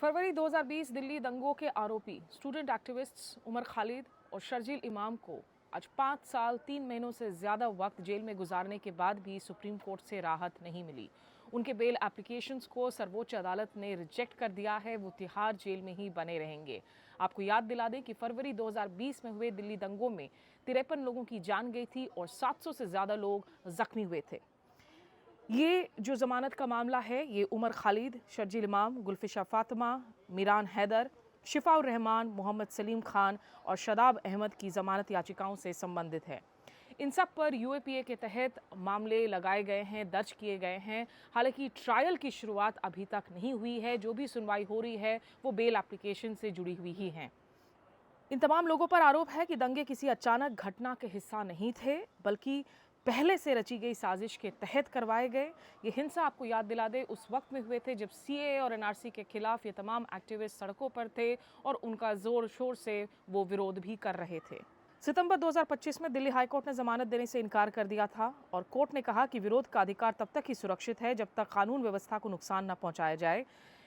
फरवरी 2020 दिल्ली दंगों के आरोपी स्टूडेंट एक्टिविस्ट्स उमर खालिद और शर्जील इमाम को आज 5 साल 3 महीनों से ज़्यादा वक्त जेल में गुजारने के बाद भी सुप्रीम कोर्ट से राहत नहीं मिली। उनके बेल एप्लीकेशंस को सर्वोच्च अदालत ने रिजेक्ट कर दिया है। वो तिहाड़ जेल में ही बने रहेंगे। आपको याद दिला दें कि फरवरी 2020 में हुए दिल्ली दंगों में 53 लोगों की जान गई थी और 700 से ज़्यादा लोग जख्मी हुए थे। ये जो ज़मानत का मामला है, ये उमर खालिद, शर्जील इमाम, गुलफिशा फातिमा, मीरान हैदर, शिफाउर रहमान, मोहम्मद सलीम खान और शदाब अहमद की ज़मानत याचिकाओं से संबंधित है। इन सब पर यूएपीए के तहत मामले लगाए गए हैं, दर्ज किए गए हैं। हालांकि ट्रायल की शुरुआत अभी तक नहीं हुई है। जो भी सुनवाई हो रही है वो बेल एप्लीकेशन से जुड़ी हुई ही है। इन तमाम लोगों पर आरोप है कि दंगे किसी अचानक घटना के हिस्सा नहीं थे, बल्कि पहले से रची गई साजिश के तहत करवाए गए। ये हिंसा, आपको याद दिला दे, उस वक्त में हुए थे जब सीएए और एनआरसी के खिलाफ ये तमाम एक्टिविस्ट सड़कों पर थे और उनका जोर शोर से वो विरोध भी कर रहे थे। सितंबर 2025 में दिल्ली हाईकोर्ट ने जमानत देने से इनकार कर दिया था और कोर्ट ने कहा कि विरोध का अधिकार तब तक ही सुरक्षित है जब तक कानून व्यवस्था को नुकसान न पहुंचाया जाए।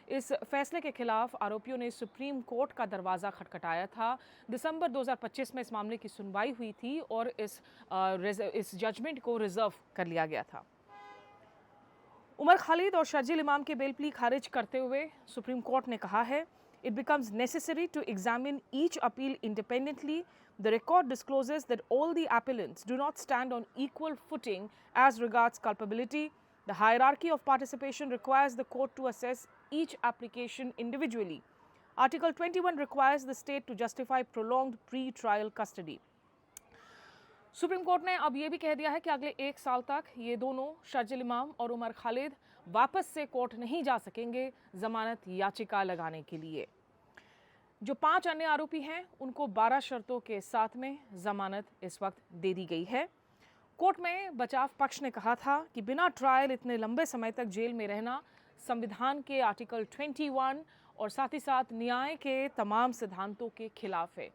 इस फैसले के खिलाफ आरोपियों ने सुप्रीम कोर्ट का दरवाज़ा खटखटाया था। दिसंबर 2025 में इस मामले की सुनवाई हुई थी और इस जजमेंट को रिजर्व कर लिया गया था। उमर खालिद और शर्जील इमाम के बेल प्ली खारिज करते हुए सुप्रीम कोर्ट ने कहा है, It becomes necessary to examine each appeal independently. The record discloses that all the appellants do not stand on equal footing as regards culpability. The hierarchy of participation requires the court to assess each application individually. Article 21 requires the state to justify prolonged pre-trial custody. Supreme court ने अब ये भी कह दिया है कि अगले 1 साल तक ये दोनों, शर्जील इमाम और उमर खालिद, वापस से कोर्ट नहीं जा सकेंगे जमानत याचिका लगाने के लिए। जो 5 अन्य आरोपी हैं उनको 12 शर्तों के साथ में जमानत इस वक्त दे दी गई है। कोर्ट में बचाव पक्ष ने कहा था कि बिना ट्रायल इतने लंबे समय तक जेल में रहना संविधान के आर्टिकल 21 और साथ ही साथ न्याय के तमाम सिद्धांतों के खिलाफ है।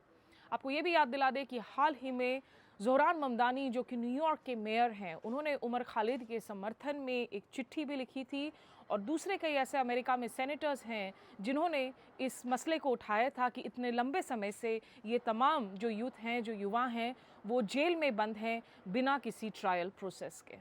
आपको ये भी याद दिला दें कि हाल ही में ज़ोहरान ममदानी, जो कि न्यूयॉर्क के मेयर हैं, उन्होंने उमर खालिद के समर्थन में एक चिट्ठी भी लिखी थी और दूसरे कई ऐसे अमेरिका में सेनेटर्स हैं जिन्होंने इस मसले को उठाया था कि इतने लंबे समय से ये तमाम जो यूथ हैं, जो युवा हैं, वो जेल में बंद हैं बिना किसी ट्रायल प्रोसेस के।